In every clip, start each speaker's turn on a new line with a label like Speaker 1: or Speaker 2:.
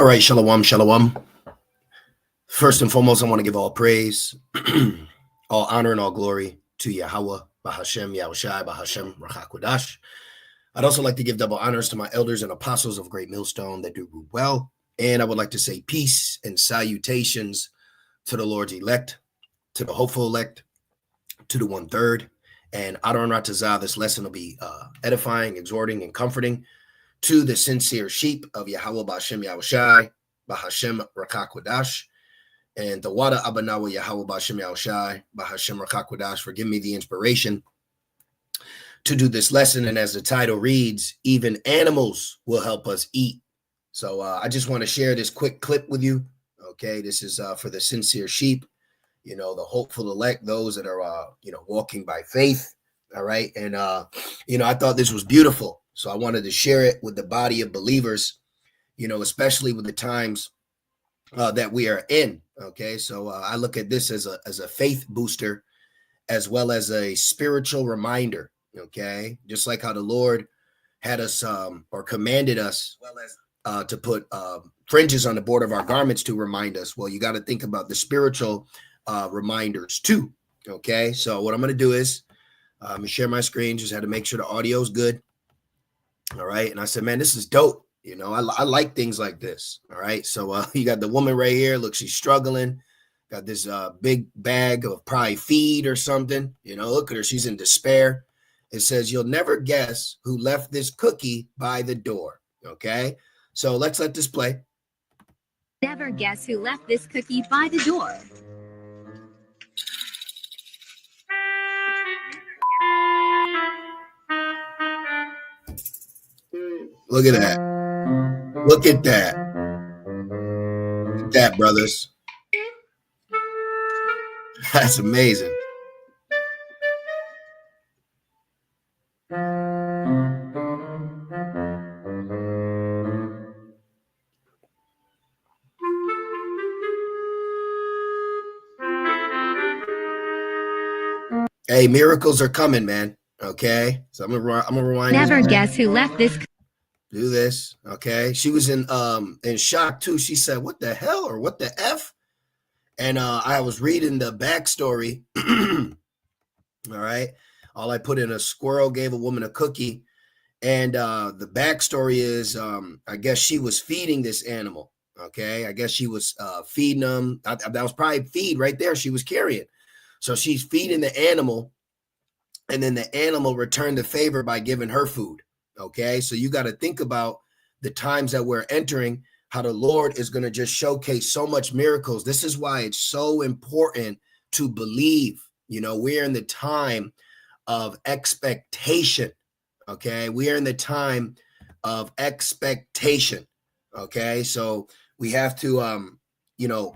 Speaker 1: All right, shalom, shalom. First and foremost, I want to give all praise, all honor, and all glory to Yahweh, Bahashem, Yahushai, Bahashem, Rachakwadash. I'd also like to give double honors to my elders and apostles of Great Millstone that do well. And I would like to say peace and salutations to the Lord's elect, to the hopeful elect, to the 1/3. And Adon Ratazah, this lesson will be edifying, exhorting, and comforting to the sincere sheep of Yahweh Bashem Yahushai, Bahashem Rakakwadash, and the Wada Abanawa Yahweh Bashem Yahushai, Bahashem Rakakwadash, for giving me the inspiration to do this lesson. And as the title reads, even animals will help us eat. So I just want to share this quick clip with you. Okay, this is for the sincere sheep, the hopeful elect, those that are, walking by faith. All right. And, I thought this was beautiful. So I wanted to share it with the body of believers, especially with the times that we are in. Okay. So I look at this as a faith booster, as well as a spiritual reminder. Okay. Just like how the Lord had us or commanded us to put fringes on the border of our garments to remind us. Well, you got to think about the spiritual reminders too. Okay. So what I'm going to do is I'm going to share my screen. Just had to make sure the audio is good. All right. And I said, man, this is dope. I like things like this. All right. So you got the woman right here. Look, she's struggling. Got this big bag of probably feed or something. Look at her. She's in despair. It says, you'll never guess who left this cookie by the door. Okay. So let's let this play.
Speaker 2: Never guess who left this cookie by the door.
Speaker 1: Look at that. Look at that. Look at that, brothers. That's amazing. Hey, miracles are coming, man. Okay. So I'm gonna rewind.
Speaker 2: Never guess who left this.
Speaker 1: Do this. Okay. She was in shock too. She said, what the hell or what the F? And I was reading the backstory. All right. All I put in, a squirrel gave a woman a cookie. And the backstory is I guess she was feeding this animal. Okay. I guess she was feeding them. That was probably feed right there she was carrying. So she's feeding the animal. And then the animal returned the favor by giving her food. Okay, so you got to think about the times that we're entering, how the Lord is going to just showcase so much miracles. This is why it's so important to believe. We're in the time of expectation. Okay, we are in the time of expectation. Okay, so we have to,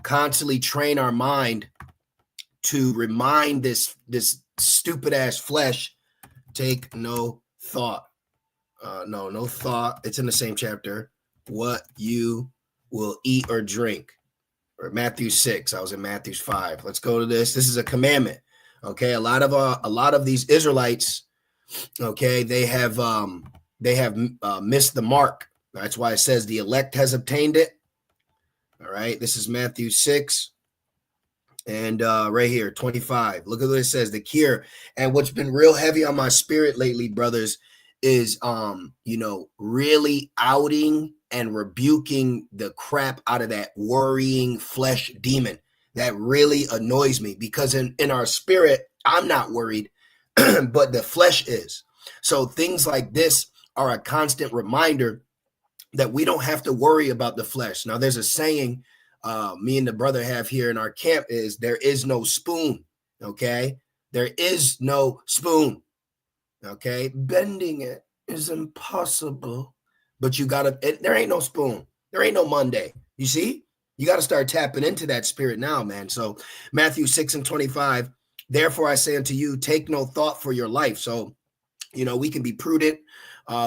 Speaker 1: constantly train our mind to remind this stupid ass flesh, take no thought. No thought. It's in the same chapter. What you will eat or drink. Or Matthew 6. I was in Matthew 5. Let's go to this. This is a commandment. Okay. A lot of these Israelites, okay, they have missed the mark. That's why it says the elect has obtained it. All right. This is Matthew 6. And right here, 25. Look at what it says, the cure. And what's been real heavy on my spirit lately, brothers, is really outing and rebuking the crap out of that worrying flesh demon. That really annoys me, because in our spirit, I'm not worried, but the flesh is. So things like this are a constant reminder that we don't have to worry about the flesh. Now, there's a saying me and the brother have here in our camp is, there is no spoon. Okay. There is no spoon. Okay. Bending it is impossible, but there ain't no spoon. There ain't no Monday. You see, you got to start tapping into that spirit now, man. So Matthew 6:25, therefore I say unto you, take no thought for your life. So, we can be prudent.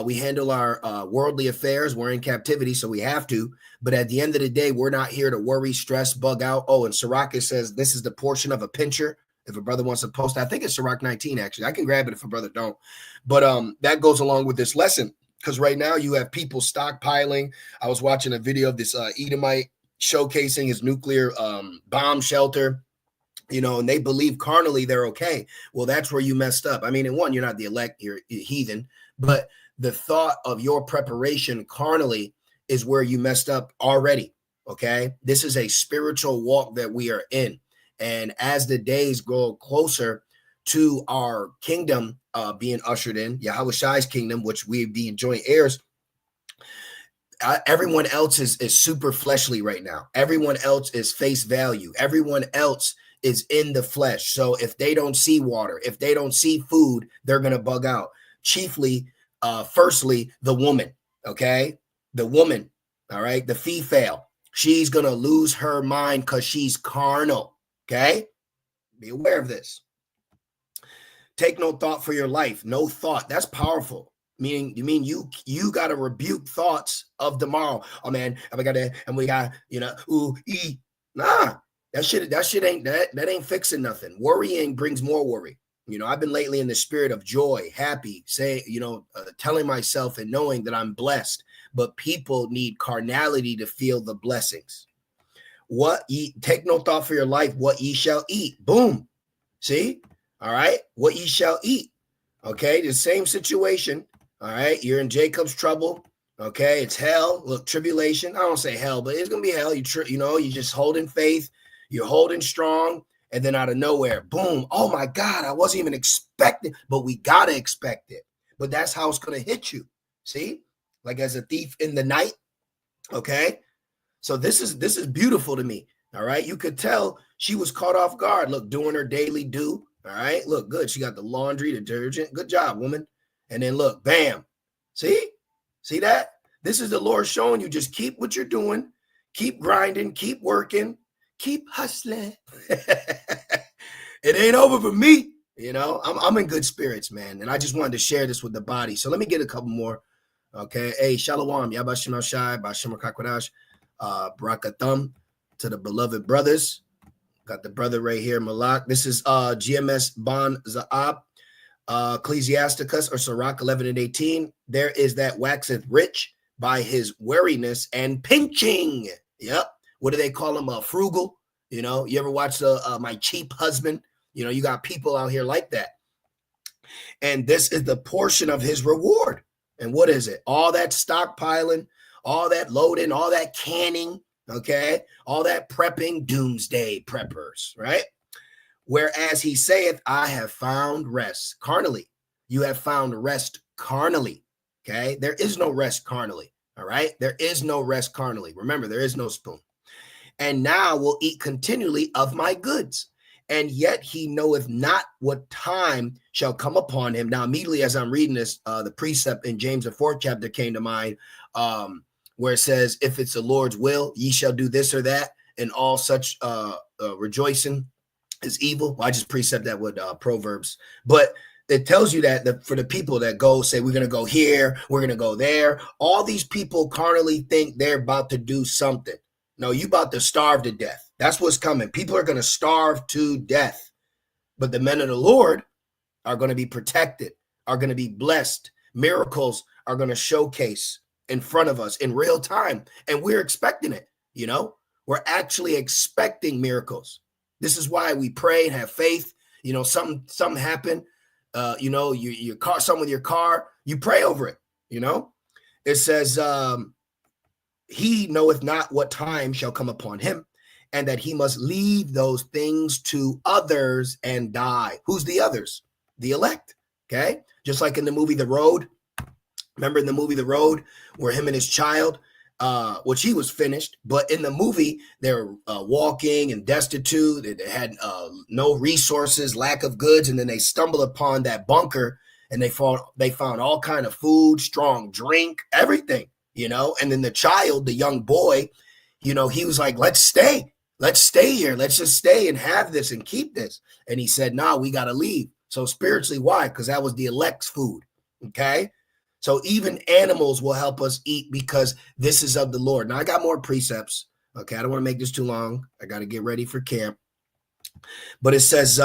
Speaker 1: We handle our worldly affairs. We're in captivity, so we have to. But at the end of the day, we're not here to worry, stress, bug out. Oh, and Sirach says this is the portion of a pincher. If a brother wants to post, I think it's Sirach 19, actually. I can grab it if a brother don't. But that goes along with this lesson. Because right now you have people stockpiling. I was watching a video of this Edomite showcasing his nuclear bomb shelter, and they believe carnally they're okay. Well, that's where you messed up. I mean, in one, you're not the elect, you're heathen, but the thought of your preparation carnally is where you messed up already. Okay. This is a spiritual walk that we are in. And as the days grow closer to our kingdom being ushered in, Yahweh Shai's kingdom, which we be joint heirs, everyone else is super fleshly right now. Everyone else is face value. Everyone else is in the flesh. So if they don't see water, if they don't see food, they're going to bug out. Chiefly, firstly, the woman, okay? The woman, all right? The female, she's going to lose her mind because she's carnal, okay? Be aware of this. Take no thought for your life. No thought. That's powerful. Meaning, you got to rebuke thoughts of tomorrow. Oh man, we got, nah, that shit ain't fixing nothing. Worrying brings more worry. I've been lately in the spirit of joy, happy, telling myself and knowing that I'm blessed, but people need carnality to feel the blessings. Take no thought for your life, what ye shall eat. Boom. See? All right. What ye shall eat. Okay. The same situation. All right. You're in Jacob's trouble. Okay. It's hell. Look, tribulation. I don't say hell, but it's going to be hell. You're just holding faith. You're holding strong. And then out of nowhere, boom. Oh my God. I wasn't even expecting, but we got to expect it. But that's how it's going to hit you. See, like as a thief in the night. Okay. So this is beautiful to me. All right. You could tell she was caught off guard. Look, doing her daily due. All right. Look, good. She got the laundry detergent. Good job, woman. And then look, bam. See that? This is the Lord showing you, just keep what you're doing. Keep grinding. Keep working. Keep hustling. It ain't over for me. I'm in good spirits, man. And I just wanted to share this with the body. So let me get a couple more. Okay. Hey, Shalom. Yabashim Shai, Bashim Kakwadash, Barakathum to the beloved brothers. Got the brother right here, Malak. This is GMS Bon Zaab, Ecclesiasticus, or Sirach 11 and 18. There is that waxeth rich by his wariness and pinching. Yep. What do they call him? Frugal. You ever watch My Cheap Husband? You got people out here like that. And this is the portion of his reward. And what is it? All that stockpiling, all that loading, all that canning. Okay, all that prepping, doomsday preppers, right? Whereas he saith, I have found rest carnally. You have found rest carnally. Okay, there is no rest carnally. All right, there is no rest carnally. Remember, there is no spoon. And now will eat continually of my goods. And yet he knoweth not what time shall come upon him. Now, immediately as I'm reading this, the precept in James, the 4th chapter came to mind. Where it says, if it's the Lord's will, ye shall do this or that, and all such rejoicing is evil. Well, I just precept that with Proverbs. But it tells you that for the people that go say, we're going to go here, we're going to go there, all these people carnally think they're about to do something. No, you about to starve to death. That's what's coming. People are going to starve to death. But the men of the Lord are going to be protected, are going to be blessed. Miracles are going to showcase in front of us in real time. And we're expecting it. We're actually expecting miracles. This is why we pray and have faith. Something happen. Your car, something with your car, you pray over it. It says, he knoweth not what time shall come upon him, and that he must leave those things to others and die. Who's the others? The elect. Okay. Just like in the movie, The Road. Remember in the movie The Road, where him and his child, which he was finished, but in the movie, they're walking and destitute. They had no resources, lack of goods, and then they stumble upon that bunker, and they found all kind of food, strong drink, everything, And then the child, the young boy, he was like, let's stay here. Let's just stay and have this and keep this. And he said, nah, we got to leave. So spiritually, why? Because that was the elect's food, okay? So even animals will help us eat because this is of the Lord. Now I got more precepts. Okay. I don't want to make this too long. I got to get ready for camp. But it says,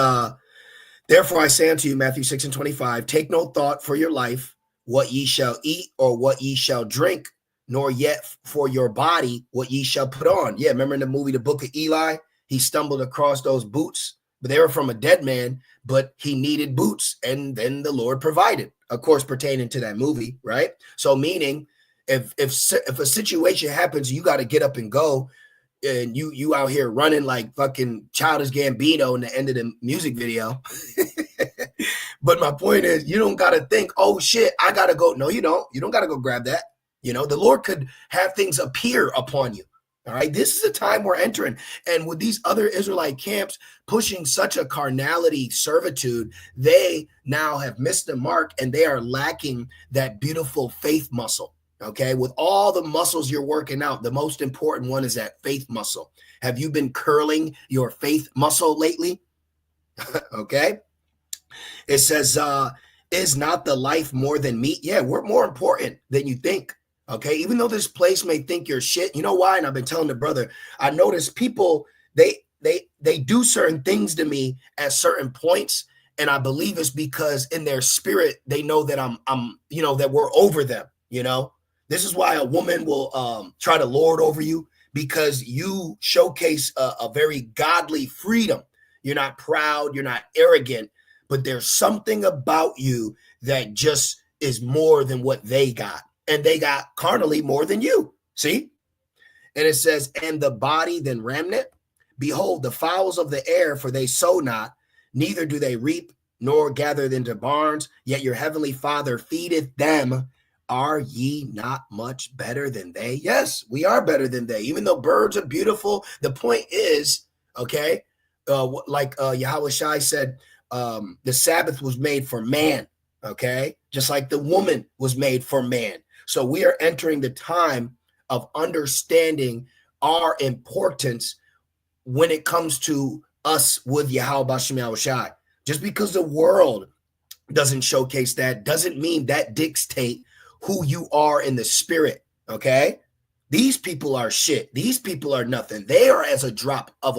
Speaker 1: therefore I say unto you, Matthew 6 and 25, take no thought for your life, what ye shall eat or what ye shall drink, nor yet for your body what ye shall put on. Yeah, remember in the movie The Book of Eli? He stumbled across those boots, but they were from a dead man, but he needed boots, and then the Lord provided, of course, pertaining to that movie, right? So meaning if a situation happens, you got to get up and go, and you out here running like fucking Childish Gambino in the end of the music video. But my point is, you don't got to think, oh shit, I got to go. No, you don't. You don't got to go grab that. The Lord could have things appear upon you. All right. This is the time we're entering. And with these other Israelite camps pushing such a carnality servitude, they now have missed the mark, and they are lacking that beautiful faith muscle. Okay. With all the muscles you're working out, the most important one is that faith muscle. Have you been curling your faith muscle lately? Okay. It says, is not the life more than meat? Yeah, we're more important than you think. Okay. Even though this place may think you're shit, you know why? And I've been telling the brother, I notice people, they do certain things to me at certain points. And I believe it's because in their spirit, they know that I'm that we're over them. This is why a woman will try to lord over you, because you showcase a very godly freedom. You're not proud. You're not arrogant, but there's something about you that just is more than what they got. And they got carnally more than you. See? And it says, and the body than remnant. Behold, the fowls of the air, for they sow not, neither do they reap, nor gather into barns, yet your heavenly Father feedeth them. Are ye not much better than they? Yes, we are better than they. Even though birds are beautiful, the point is, okay, Yahweh Shai said, the Sabbath was made for man, okay? Just like the woman was made for man. So we are entering the time of understanding our importance when it comes to us with Yahweh Bashem Yahweh Shai. Just because the world doesn't showcase that doesn't mean that dictate who you are in the spirit, okay? These people are shit. These people are nothing. They are as a drop of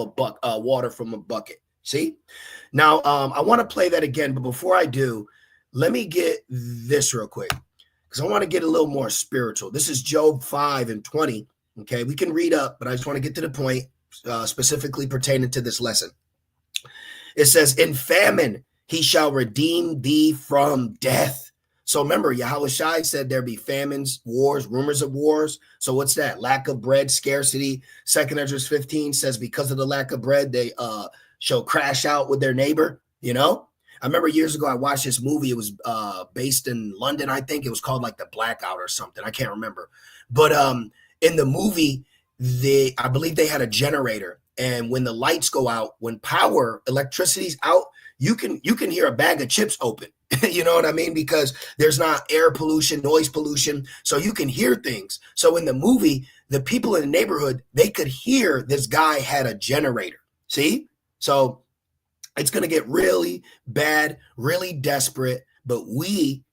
Speaker 1: water from a bucket. See? Now, I want to play that again, but before I do, let me get this real quick, because I want to get a little more spiritual. This is Job 5:20. Okay, we can read up, but I just want to get to the point, specifically pertaining to this lesson. It says, in famine, he shall redeem thee from death. So remember, Yahweh Shai said there be famines, wars, rumors of wars. So what's that? Lack of bread, scarcity. 2 Esdras 15 says because of the lack of bread, they shall crash out with their neighbor. I remember years ago, I watched this movie. It was based in London, I think. It was called like The Blackout or something. I can't remember. But in the movie, I believe they had a generator. And when the lights go out, when electricity's out, you can hear a bag of chips open. You know what I mean? Because there's not air pollution, noise pollution. So you can hear things. So in the movie, the people in the neighborhood, they could hear this guy had a generator. See? So it's going to get really bad, really desperate. But we,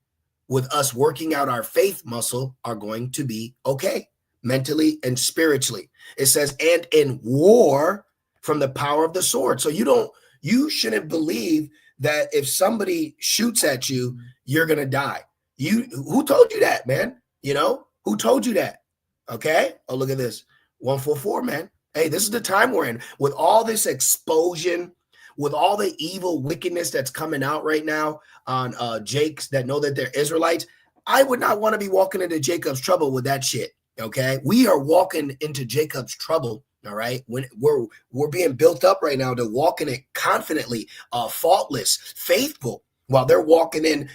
Speaker 1: with us working out our faith muscle, are going to be okay mentally and spiritually. It says, and in war from the power of the sword. So you shouldn't believe that if somebody shoots at you, you're going to die. Who told you that, man? Who told you that? Okay. Oh, look at this. 144, man. Hey, this is the time we're in with all this explosion, with all the evil wickedness that's coming out right now on Jakes that know that they're Israelites. I would not want to be walking into Jacob's trouble with that shit. Okay. We are walking into Jacob's trouble. All right. When we're being built up right now to walk in it confidently, faultless, faithful, while they're walking in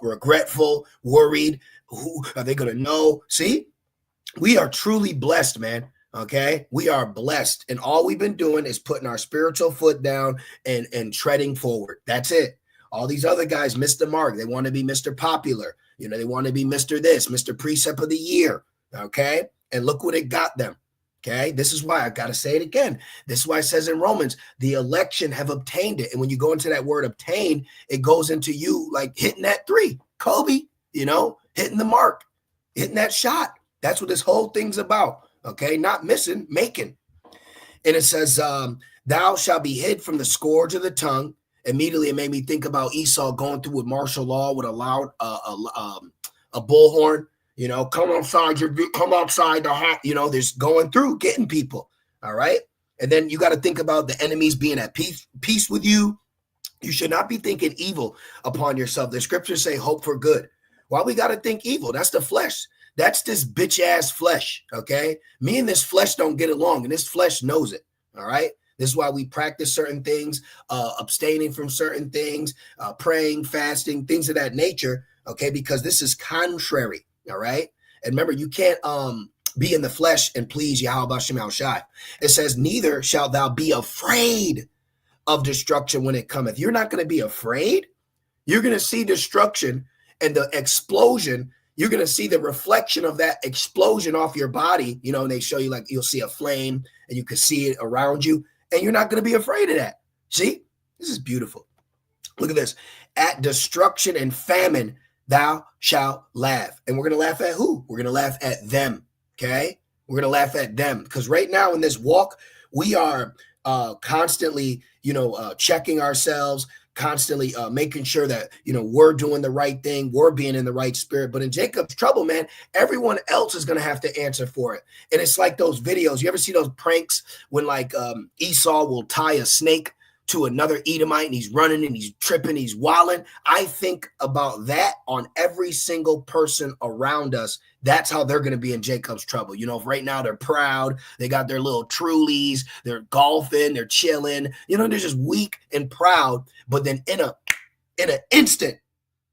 Speaker 1: regretful, worried. Who are they going to know? See, we are truly blessed, man. Okay. We are blessed. And all we've been doing is putting our spiritual foot down and treading forward. That's it. All these other guys missed the mark. They want to be Mr. Popular. They want to be Mr. This, Mr. Precept of the Year. Okay. And look what it got them. Okay. This is why I got to say it again. This is why it says in Romans, the election have obtained it. And when you go into that word obtain, it goes into you like hitting that 3, Kobe, hitting the mark, hitting that shot. That's what this whole thing's about. Okay. Not missing, making. And it says, thou shalt be hid from the scourge of the tongue. Immediately it made me think about Esau going through with martial law with a a bullhorn, come outside the hat, there's going through getting people. All right. And then you got to think about the enemies being at peace with you. You should not be thinking evil upon yourself. The scriptures say hope for good. Why we got to think evil? That's the flesh. That's this bitch ass flesh. Okay. Me and this flesh don't get along, and this flesh knows it. All right. This is why we practice certain things, abstaining from certain things, praying, fasting, things of that nature. Okay. Because this is contrary. All right. And remember, you can't be in the flesh and please Yahweh Shemel Shai. It says, neither shalt thou be afraid of destruction when it cometh. You're not going to be afraid. You're going to see destruction and the explosion. You're going to see the reflection of that explosion off your body. And they show you, like, you'll see a flame and you can see it around you, and you're not going to be afraid of that. See, this is beautiful. Look at this. At destruction and famine, thou shalt laugh. And we're going to laugh at who? We're going to laugh at them. Okay. We're going to laugh at them because right now in this walk, we are constantly, checking ourselves, constantly making sure that, we're doing the right thing. We're being in the right spirit. But in Jacob's trouble, man, everyone else is going to have to answer for it. And it's like those videos. You ever see those pranks when Esau will tie a snake to another Edomite and he's running and he's tripping, he's wilding? I think about that on every single person around us. That's how they're going to be in Jacob's trouble. If right now they're proud, they got their little Trulies, they're golfing, they're chilling, they're just weak and proud. But then in an instant,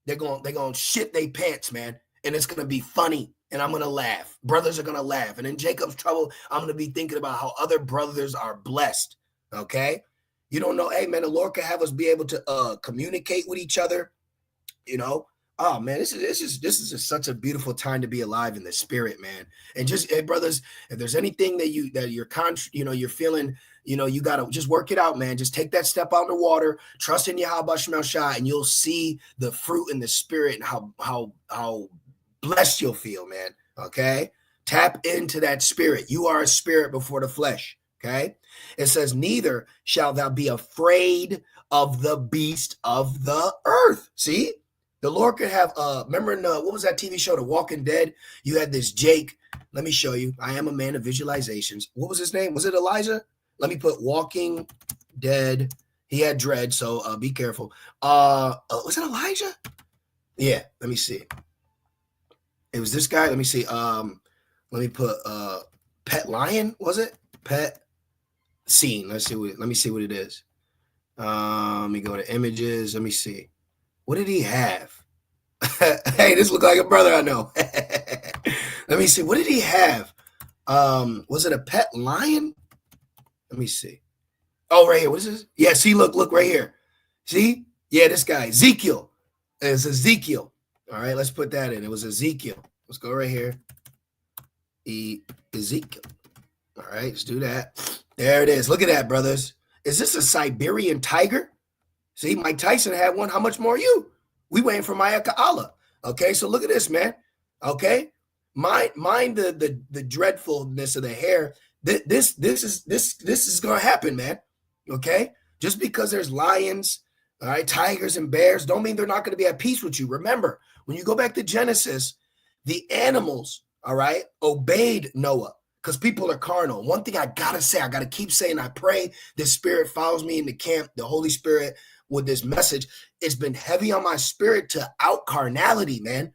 Speaker 1: they're going to shit their pants, man. And it's going to be funny. And I'm going to laugh. Brothers are going to laugh. And in Jacob's trouble, I'm going to be thinking about how other brothers are blessed. Okay. You don't know, hey, man, the Lord can have us be able to communicate with each other. Oh, man, this is just such a beautiful time to be alive in the spirit, man. And just, hey, brothers, if there's anything that you're feeling, you got to just work it out, man. Just take that step out in the water, trust in Yahweh Shemel Shai, and you'll see the fruit in the spirit and how blessed you'll feel, man. Okay. Tap into that spirit. You are a spirit before the flesh. Okay. It says, neither shalt thou be afraid of the beast of the earth. See, the Lord could have, remember in, what was that TV show, The Walking Dead? You had this Jake. Let me show you. I am a man of visualizations. What was his name? Was it Elijah? Let me put Walking Dead. He had dread, so be careful. Was it Elijah? Yeah, let me see. It was this guy. Let me see. Let me put Pet Lion, was it? Pet Scene. Let me see what it is. Let me go to images. Let me see. What did he have? Hey, this looks like a brother I know. Let me see. What did he have? Was it a pet lion? Let me see. Oh, right here. What is this? Yeah, see, look right here. See? Yeah, this guy, Ezekiel. It's Ezekiel. All right, let's put that in. It was Ezekiel. Let's go right here. Ezekiel. All right, let's do that. There it is. Look at that, brothers. Is this a Siberian tiger? See, Mike Tyson had one. How much more are you? We waiting for Mayaka Allah. Okay, so look at this, man. Okay, mind the dreadfulness of the hair. This is gonna happen, man. Okay, just because there's lions, all right, tigers and bears, don't mean they're not going to be at peace with you. Remember, when you go back to Genesis, the animals, all right, obeyed Noah. Because people are carnal. One thing I gotta say, I gotta keep saying, I pray this spirit follows me in the camp, the Holy Spirit, with this message. It's been heavy on my spirit to out carnality, man.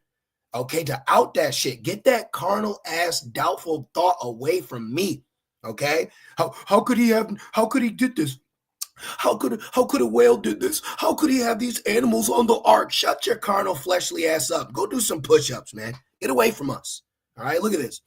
Speaker 1: Okay, to out that shit. Get that carnal ass doubtful thought away from me. Okay? How could he did this? How could a whale did this? How could he have these animals on the ark? Shut your carnal fleshly ass up. Go do some push-ups, man. Get away from us. All right, look at this.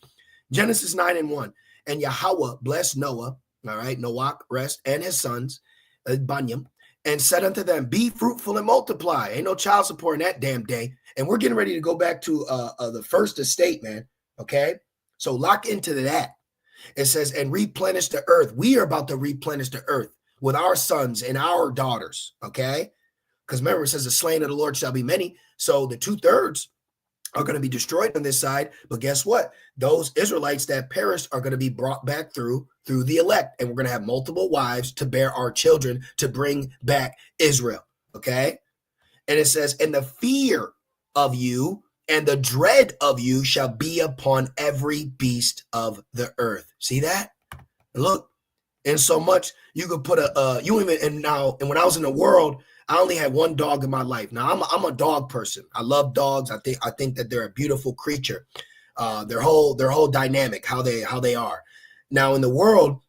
Speaker 1: Genesis 9:1. And Yahweh blessed Noah, all right, Noach, rest, and his sons, Banyam, and said unto them, be fruitful and multiply. Ain't no child support in that damn day. And we're getting ready to go back to the first estate, man. Okay? So lock into that. It says, and replenish the earth. We are about to replenish the earth with our sons and our daughters. Okay? Because remember, it says the slain of the Lord shall be many. So the 2/3 are going to be destroyed on this side. But guess what? Those Israelites that perished are going to be brought back through the elect. And we're going to have multiple wives to bear our children to bring back Israel. Okay? And it says, and the fear of you and the dread of you shall be upon every beast of the earth. See that? Look, and so much you could put and when I was in the world, I only had one dog in my life. Now I'm a dog person. I love dogs. I think that they're a beautiful creature. Their whole dynamic, how they are. Now in the world,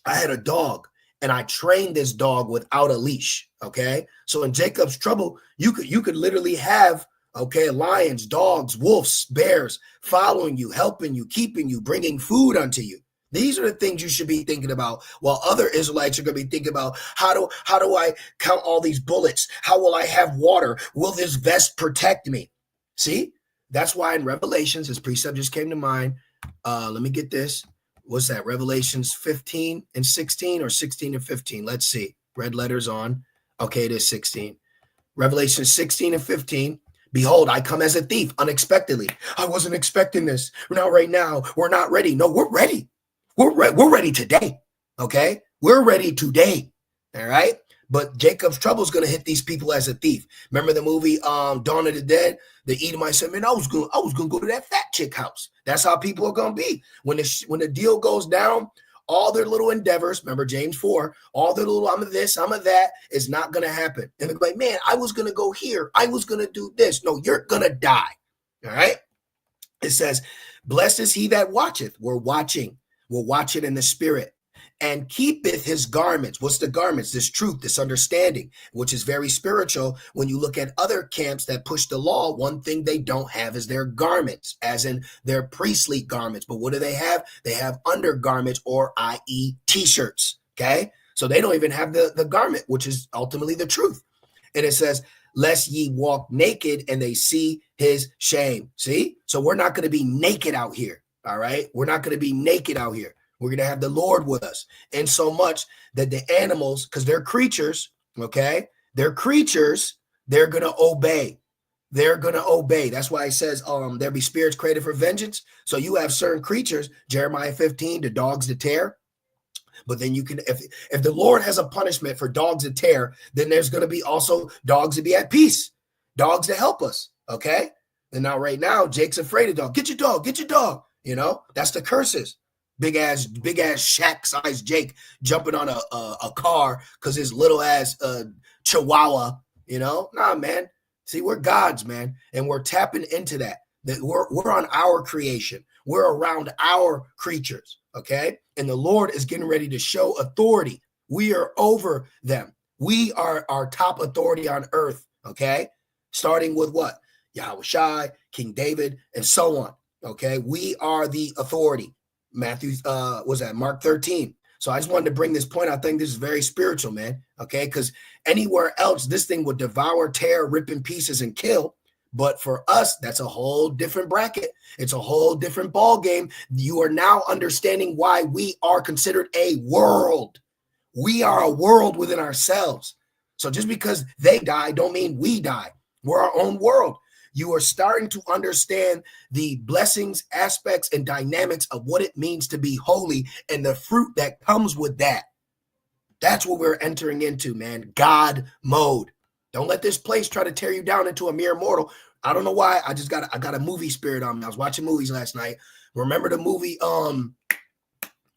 Speaker 1: I had a dog and I trained this dog without a leash. Okay. So in Jacob's Trouble, you could literally have, okay, lions, dogs, wolves, bears following you, helping you, keeping you, bringing food unto you. These are the things you should be thinking about, while other Israelites are going to be thinking about how do I count all these bullets? How will I have water? Will this vest protect me? See, that's why in Revelations, this precept just came to mind. Let me get this. What's that? Revelations 15 and 16 or 16 and 15? Let's see. Red letters on. Okay, it is 16. Revelation 16 and 15. Behold, I come as a thief unexpectedly. I wasn't expecting this. Now, right now, we're not ready. No, we're ready. We're ready today. Okay, we're ready today. All right. But Jacob's Trouble is going to hit these people as a thief. Remember the movie Dawn of the Dead? The Edomite said, "Man, I was going to go to that fat chick house." That's how people are going to be when the deal goes down. All their little endeavors, remember James 4, all their little I'm of this, I'm of that, is not going to happen. And they're like, "Man, I was going to go here. I was going to do this." No, you're going to die. All right. It says, "Blessed is he that watcheth." We're watching. We'll watch it in the spirit, and keepeth his garments. What's the garments? This truth, this understanding, which is very spiritual. When you look at other camps that push the law, one thing they don't have is their garments, as in their priestly garments. But what do they have? They have undergarments, or i.e. t-shirts. Okay. So they don't even have the garment, which is ultimately the truth. And it says, "Lest ye walk naked and they see his shame." See? So we're not going to be naked out here. All right. We're not going to be naked out here. We're going to have the Lord with us. And so much that the animals, because they're creatures, okay, they're creatures, they're going to obey. They're going to obey. That's why it says there be spirits created for vengeance. So you have certain creatures, Jeremiah 15, the dogs to tear. But then you can, if the Lord has a punishment for dogs to tear, then there's going to be also dogs to be at peace, dogs to help us. Okay. And now right now, Jake's afraid of dog. Get your dog. Get your dog. You know, that's the curses. Big ass shack size Jake jumping on a car because his little ass chihuahua, you know. Nah, man. See, we're gods, man. And we're tapping into that. That we're on our creation. We're around our creatures. Okay. And the Lord is getting ready to show authority. We are over them. We are our top authority on earth. Okay. Starting with what? Yahweh Shai, King David, and so on. Okay, we are the authority. Matthew, was that Mark 13? So I just wanted to bring this point. I think this is very spiritual, man. Okay, because anywhere else, this thing would devour, tear, rip in pieces, and kill. But for us, that's a whole different bracket. It's a whole different ball game. You are now understanding why we are considered a world. We are a world within ourselves. So just because they die, don't mean we die. We're our own world. You are starting to understand the blessings, aspects, and dynamics of what it means to be holy and the fruit that comes with that. That's what we're entering into, man. God mode. Don't let this place try to tear you down into a mere mortal. I don't know why. I got a movie spirit on me. I was watching movies last night. Remember the movie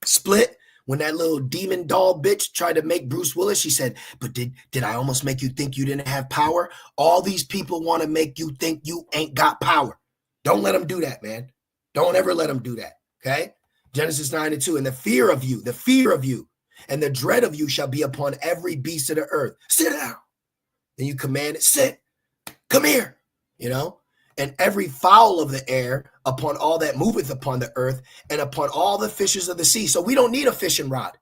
Speaker 1: Split? When that little demon doll bitch tried to make Bruce Willis, she said, "But did I almost make you think you didn't have power?" All these people want to make you think you ain't got power. Don't let them do that, man. Don't ever let them do that, okay? Genesis 9:2, "And the fear of you, and the dread of you shall be upon every beast of the earth." Sit down. Then you command it, sit, come here, you know? "And every fowl of the air, upon all that moveth upon the earth, and upon all the fishes of the sea." So we don't need a fishing rod,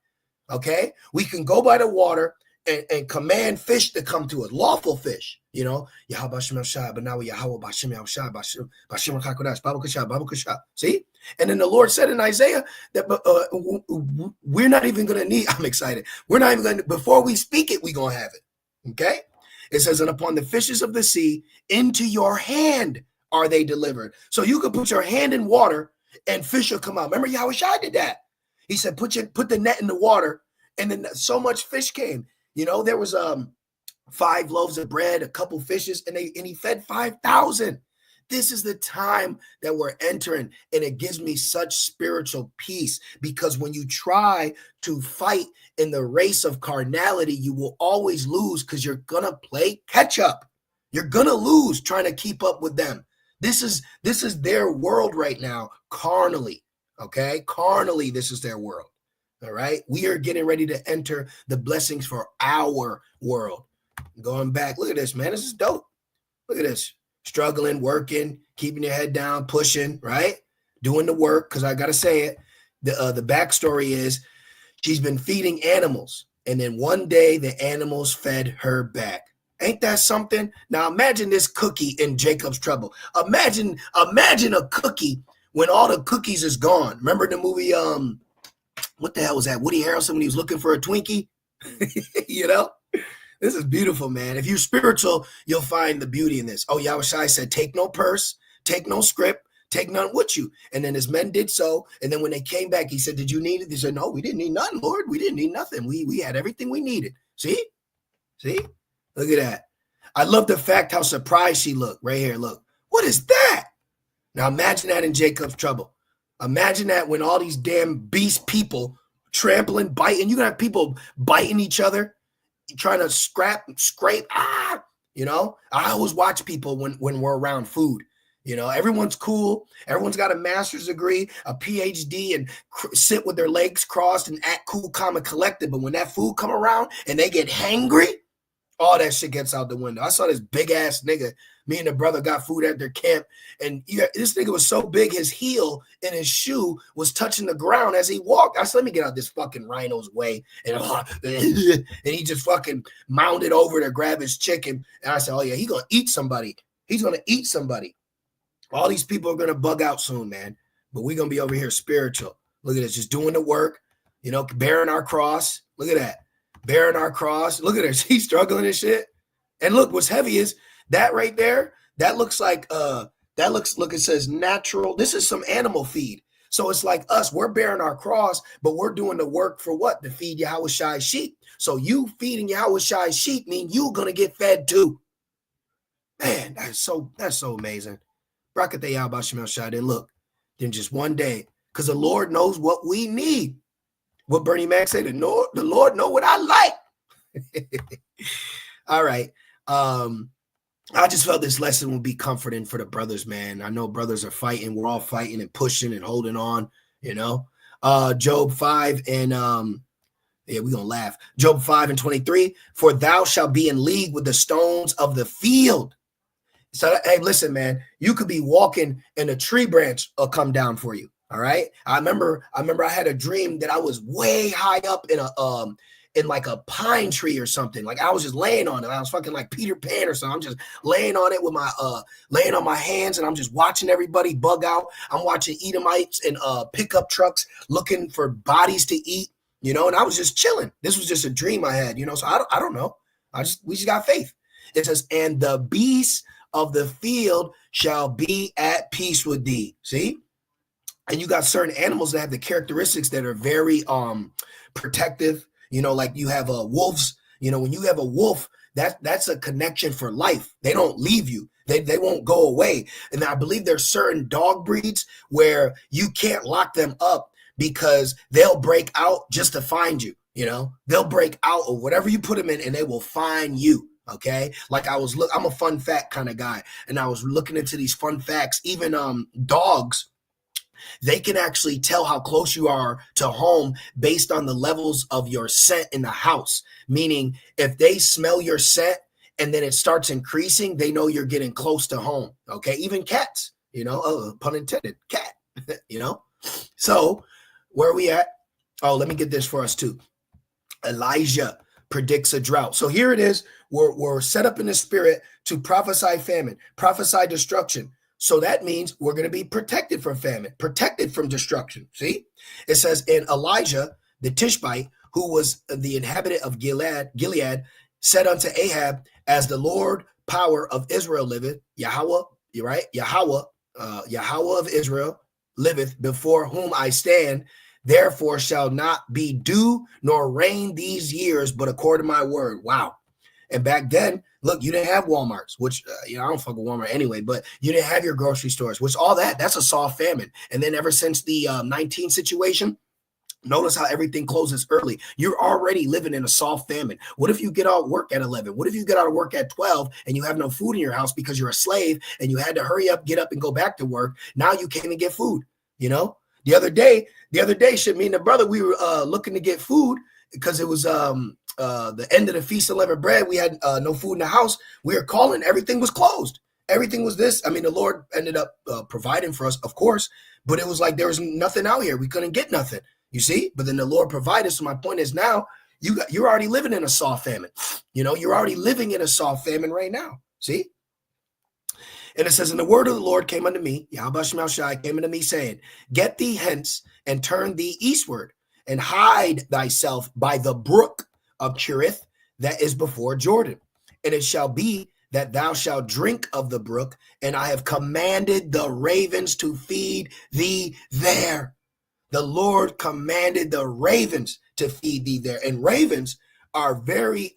Speaker 1: okay? We can go by the water and command fish to come to us, lawful fish, you know? See? And then the Lord said in Isaiah that we're not even going to need, I'm excited. We're not even going to, before we speak it, we're going to have it, okay? It says, "And upon the fishes of the sea, into your hand are they delivered." So you could put your hand in water and fish will come out. Remember Yahweh Shai did that. He said, put the net in the water, and then so much fish came. You know, there was 5 loaves of bread, a couple fishes, and he fed 5,000. This is the time that we're entering, and it gives me such spiritual peace, because when you try to fight in the race of carnality, you will always lose, because you're going to play catch up. You're going to lose trying to keep up with them. This is their world right now, carnally, okay? Carnally, this is their world, all right? We are getting ready to enter the blessings for our world. Going back, look at this, man. This is dope. Look at this. Struggling, working, keeping your head down, pushing, right? Doing the work, because I got to say it. The backstory is she's been feeding animals, and then one day the animals fed her back. Ain't that something? Now imagine this cookie in Jacob's Trouble. Imagine a cookie when all the cookies is gone. Remember the movie, what the hell was that? Woody Harrelson when he was looking for a Twinkie? You know? This is beautiful, man. If you're spiritual, you'll find the beauty in this. Oh, Yahushua said, take no purse, take no script, take none with you. And then his men did so. And then when they came back, he said, did you need it? They said, no, we didn't need nothing, Lord. We didn't need nothing. We had everything we needed. See? Look at that. I love the fact how surprised she looked right here. Look, what is that? Now imagine that in Jacob's Trouble. Imagine that when all these damn beast people trampling, biting. You're going to have people biting each other, trying to scrape. You know, I always watch people when we're around food. You know, everyone's cool. Everyone's got a master's degree, a PhD, and sit with their legs crossed and act cool, calm, and collected. But when that food come around and they get hangry, all that shit gets out the window. I saw this big ass nigga. Me and the brother got food at their camp, and this nigga was so big, his heel in his shoe was touching the ground as he walked. I said, let me get out this fucking rhino's way. And he just fucking mounted over to grab his chicken. And I said, oh yeah, he's going to eat somebody. He's going to eat somebody. All these people are going to bug out soon, man. But we're going to be over here spiritual. Look at this, just doing the work, you know, bearing our cross. Look at that. Bearing our cross. Look at her. She's struggling and shit. And look, what's heavy is that right there. That looks like look, it says natural. This is some animal feed. So it's like us, we're bearing our cross, but we're doing the work for what? To feed Yahushua's sheep. So you feeding Yahushua's sheep mean you're gonna get fed too. Man, that's so amazing. Brakate Yahweh Shemel Shai. Then look, then just one day, because the Lord knows what we need. What Bernie Mac said, the Lord know what I like. All right. I just felt this lesson would be comforting for the brothers, man. I know brothers are fighting. We're all fighting and pushing and holding on, you know. Job 5 and yeah, we're gonna laugh. Job 5:23, for thou shalt be in league with the stones of the field. So hey, listen, man, you could be walking and a tree branch will come down for you. All right. I remember I had a dream that I was way high up in like a pine tree or something. Like I was just laying on it. I was fucking like Peter Pan or something. I'm just laying on it with my laying on my hands, and I'm just watching everybody bug out. I'm watching Edomites and pickup trucks looking for bodies to eat, you know, and I was just chilling. This was just a dream I had, you know. So I don't know. We just got faith. It says, and the beasts of the field shall be at peace with thee. See? And you got certain animals that have the characteristics that are very protective. You know, like you have wolves. You know, when you have a wolf, that's a connection for life. They don't leave you. They won't go away. And I believe there's certain dog breeds where you can't lock them up because they'll break out just to find you. You know, they'll break out of whatever you put them in, and they will find you. Okay, like I'm a fun fact kind of guy, and I was looking into these fun facts. Even dogs, they can actually tell how close you are to home based on the levels of your scent in the house. Meaning, if they smell your scent and then it starts increasing, they know you're getting close to home. Okay, even cats, you know, pun intended, cat, you know. So where are we at? Oh, let me get this for us too. Elijah predicts a drought. So here it is. We're set up in the spirit to prophesy famine, prophesy destruction. So that means we're going to be protected from famine, protected from destruction. See, it says, in Elijah, the Tishbite, who was the inhabitant of Gilead, said unto Ahab, as the Lord power of Israel liveth, Yahweh, you're right, Yahweh of Israel liveth, before whom I stand, therefore shall not be dew nor rain these years, but according to my word. Wow. And back then, look, you didn't have Walmarts, which, I don't fuck with Walmart anyway, but you didn't have your grocery stores, which all that's a soft famine. And then ever since the 19 situation, notice how everything closes early. You're already living in a soft famine. What if you get out of work at 11? What if you get out of work at 12 and you have no food in your house because you're a slave and you had to hurry up, get up and go back to work? Now you can't even get food, The other day, shit, me and the brother, we were looking to get food because it was the end of the Feast of Unleavened Bread. We had no food in the house. We were calling. Everything was closed. Everything was this. I mean, the Lord ended up providing for us, of course, but it was like there was nothing out here. We couldn't get nothing. You see, but then the Lord provided. So my point is now you're already living in a soft famine. You're already living in a soft famine right now. See? And it says, and the word of the Lord came unto me, Yahweh Shemel Shai came unto me saying, get thee hence and turn thee eastward and hide thyself by the brook of Cherith that is before Jordan. And it shall be that thou shalt drink of the brook, and I have commanded the ravens to feed thee there. The Lord commanded the ravens to feed thee there. And ravens are very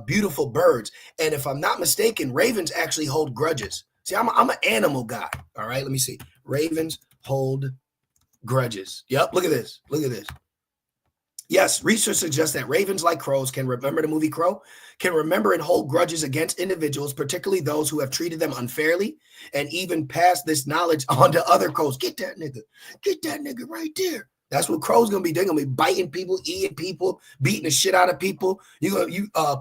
Speaker 1: beautiful birds. And if I'm not mistaken, ravens actually hold grudges. See, I'm an animal guy. All right, let me see. Ravens hold grudges. Yep, look at this. Look at this. Yes, research suggests that ravens, like crows, can remember the movie Crow, can remember and hold grudges against individuals, particularly those who have treated them unfairly, and even pass this knowledge on to other crows. Get that nigga right there. That's what crows gonna be doing. Gonna be biting people, eating people, beating the shit out of people. You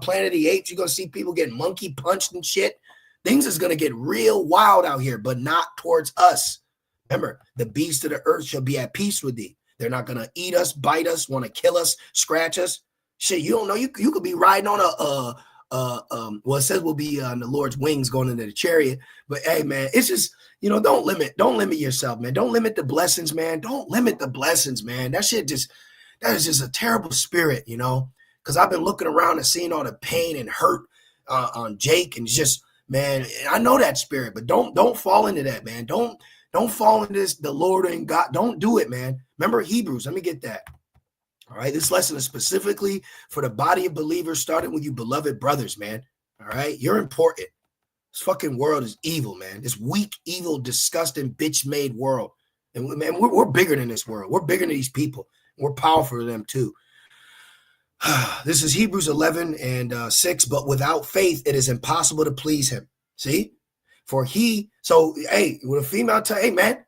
Speaker 1: Planet of the Apes, you're gonna see people getting monkey punched and shit. Things is gonna get real wild out here, but not towards us. Remember, the beasts of the earth shall be at peace with thee. They're not going to eat us, bite us, want to kill us, scratch us. Shit, you don't know. You could be riding on well, it says we'll be on the Lord's wings going into the chariot. But hey, man, it's just, don't limit yourself, man. Don't limit the blessings, man. Don't limit the blessings, man. That is just a terrible spirit, because I've been looking around and seeing all the pain and hurt on Jake, and just, man, I know that spirit, but don't fall into that, man. Don't fall into this, the Lord and God. Don't do it, man. Remember Hebrews. Let me get that. All right. This lesson is specifically for the body of believers, starting with you beloved brothers, man. All right. You're important. This fucking world is evil, man. This weak, evil, disgusting, bitch-made world. And man, we're bigger than this world. We're bigger than these people. We're powerful than them too. This is Hebrews 11 and 6. But without faith, it is impossible to please him. See? Hey, with a female tell, hey, man,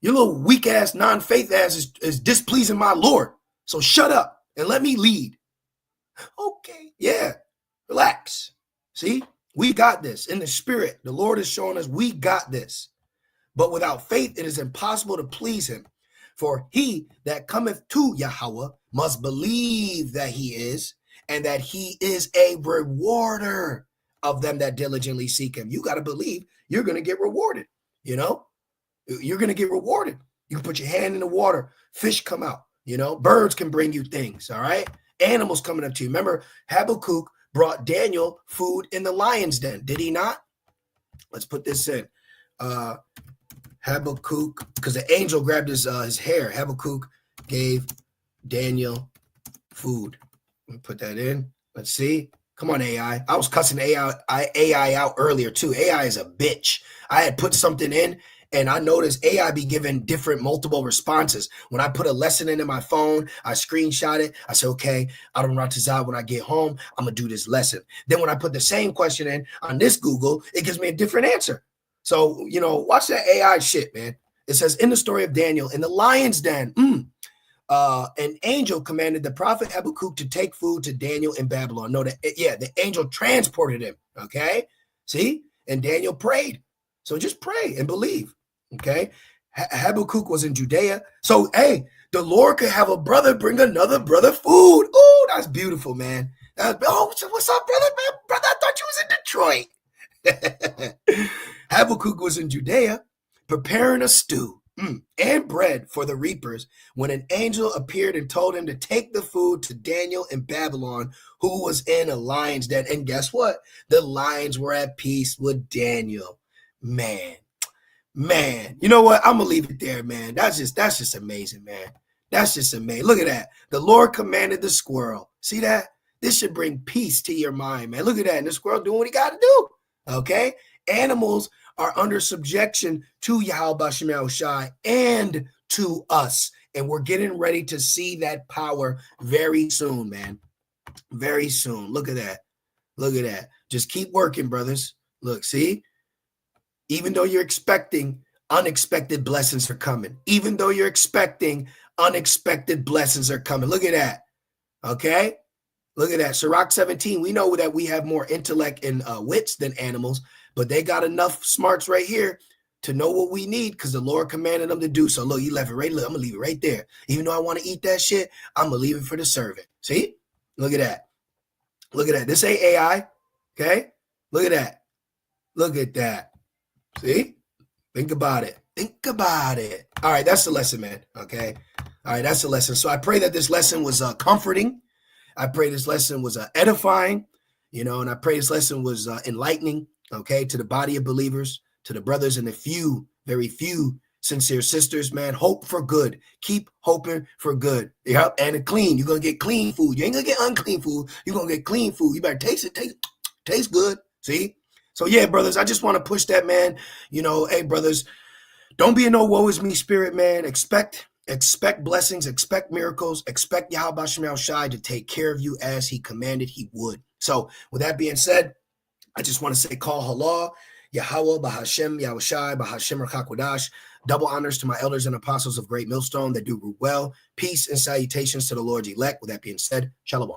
Speaker 1: your little weak ass, non-faith ass is displeasing my Lord. So shut up and let me lead. Okay. Yeah. Relax. See, we got this in the spirit. The Lord is showing us we got this. But without faith, it is impossible to please him. For he that cometh to Yahweh must believe that he is, and that he is a rewarder of them that diligently seek him. You got to believe you're going to get rewarded. You're going to get rewarded. You can put your hand in the water, fish come out, birds can bring you things. All right. Animals coming up to you. Remember, Habakkuk brought Daniel food in the lion's den. Did he not? Let's put this in. Habakkuk, because the angel grabbed his hair. Habakkuk gave Daniel food. Let me put that in. Let's see. Come on, AI. I was cussing AI out earlier too. AI is a bitch. I had put something in and I noticed AI be giving different multiple responses. When I put a lesson into my phone, I screenshot it. I said, okay, Adam Ratazah, when I get home, I'm going to do this lesson. Then when I put the same question in on this Google, it gives me a different answer. So, watch that AI shit, man. It says in the story of Daniel, in the lion's den, an angel commanded the prophet Habakkuk to take food to Daniel in Babylon. No, the angel transported him. Okay. See? And Daniel prayed. So just pray and believe. Okay. Habakkuk was in Judea. So, hey, the Lord could have a brother bring another brother food. Oh, that's beautiful, man. What's up, brother? Brother, I thought you was in Detroit. Habakkuk was in Judea preparing a stew and bread for the reapers when an angel appeared and told him to take the food to Daniel in Babylon, who was in a lion's den. And guess what? The lions were at peace with Daniel. Man, you know what? I'm gonna leave it there, man. That's just amazing, man. That's just amazing. Look at that. The Lord commanded the squirrel. See that? This should bring peace to your mind, man. Look at that. And the squirrel doing what he got to do. Okay. Animals are under subjection to Yahweh Bashem Yahushai and to us. And we're getting ready to see that power very soon, man. Very soon. Look at that. Look at that. Just keep working, brothers. Look, see? Even though you're expecting, unexpected blessings are coming. Even though you're expecting, unexpected blessings are coming. Look at that. Okay? Look at that. Sirach 17, we know that we have more intellect and wits than animals, but they got enough smarts right here to know what we need because the Lord commanded them to do so. Look, he left it right. Look, I'm going to leave it right there. Even though I want to eat that shit, I'm going to leave it for the servant. See? Look at that. Look at that. This ain't AI. Okay? Look at that. Look at that. See? Think about it. Think about it. All right, that's the lesson, man. Okay? All right, that's the lesson. So I pray that this lesson was comforting. I pray this lesson was edifying, and I pray this lesson was enlightening, okay, to the body of believers, to the brothers and the few, very few sincere sisters, man. Hope for good. Keep hoping for good. Yep. And clean. You're going to get clean food. You ain't going to get unclean food. You're going to get clean food. You better taste it. Taste good. See? So, yeah, brothers, I just want to push that, man. Hey, brothers, don't be in no woe is me spirit, man. Expect blessings, expect miracles, expect Yahweh Bashem Yahushai to take care of you as he commanded he would. So with that being said, I just want to say call halal, Yahweh Bahashem Yahushai Bahashem Rakakwadash. Double honors to my elders and apostles of Great Millstone that do well. Peace and salutations to the Lord's elect. With that being said, shalom.